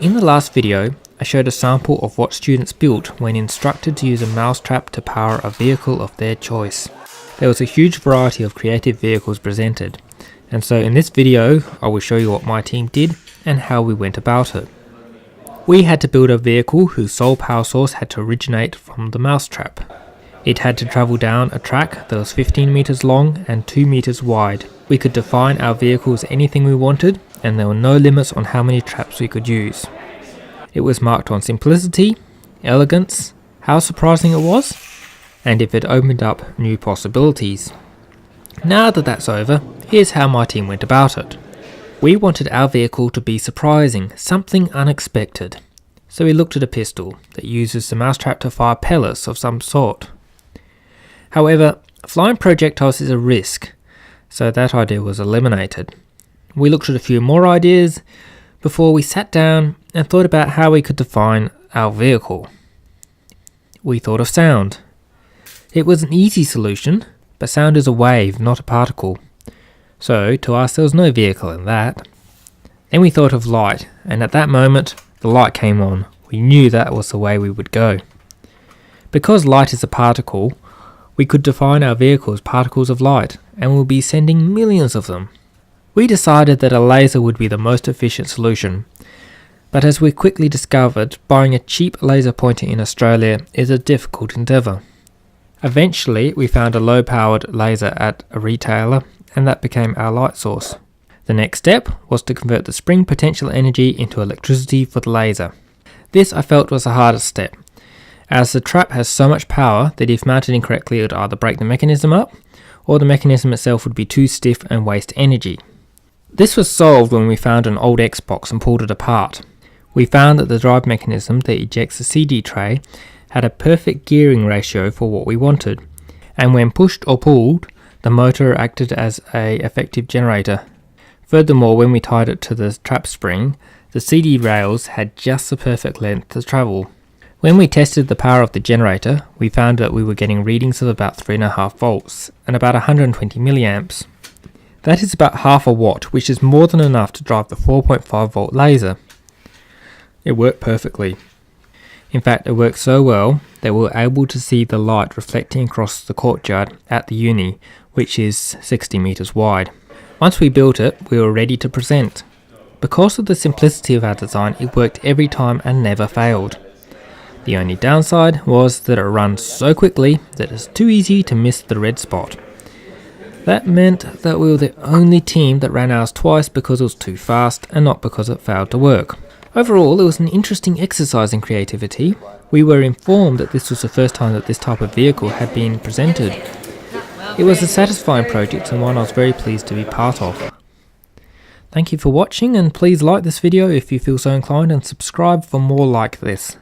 In the last video, I showed a sample of what students built when instructed to use a mousetrap to power a vehicle of their choice. There was a huge variety of creative vehicles presented, and so in this video I will show you what my team did and how we went about it. We had to build a vehicle whose sole power source had to originate from the mousetrap. It had to travel down a track that was 15 meters long and 2 meters wide. We could define our vehicle as anything we wanted, and there were no limits on how many traps we could use. It was marked on simplicity, elegance, how surprising it was, and if it opened up new possibilities. Now that that's over, here's how my team went about it. We wanted our vehicle to be surprising, something unexpected. So we looked at a pistol that uses the mousetrap to fire pellets of some sort. However, flying projectiles is a risk, so that idea was eliminated. We looked at a few more ideas before we sat down and thought about how we could define our vehicle. We thought of sound. It was an easy solution, but sound is a wave, not a particle. So to us there was no vehicle in that. Then we thought of light, and at that moment the light came on. We knew that was the way we would go. Because light is a particle, we could define our vehicle as particles of light, and we'll be sending millions of them. We decided that a laser would be the most efficient solution, but as we quickly discovered, buying a cheap laser pointer in Australia is a difficult endeavour. Eventually we found a low-powered laser at a retailer, and that became our light source. The next step was to convert the spring potential energy into electricity for the laser. This I felt was the hardest step, as the trap has so much power that if mounted incorrectly it would either break the mechanism up, or the mechanism itself would be too stiff and waste energy. This was solved when we found an old Xbox and pulled it apart. We found that the drive mechanism that ejects the CD tray had a perfect gearing ratio for what we wanted, and when pushed or pulled, the motor acted as an effective generator. Furthermore, when we tied it to the trap spring, the CD rails had just the perfect length to travel. When we tested the power of the generator, we found that we were getting readings of about 3.5 volts and about 120 milliamps. That is about half a watt, which is more than enough to drive the 4.5 volt laser. It worked perfectly. In fact, it worked so well that we were able to see the light reflecting across the courtyard at the uni, which is 60 meters wide. Once we built it, we were ready to present. Because of the simplicity of our design, it worked every time and never failed. The only downside was that it runs so quickly that it's too easy to miss the red spot. That meant that we were the only team that ran ours twice because it was too fast and not because it failed to work. Overall, it was an interesting exercise in creativity. We were informed that this was the first time that this type of vehicle had been presented. It was a satisfying project and one I was very pleased to be part of. Thank you for watching, and please like this video if you feel so inclined and subscribe for more like this.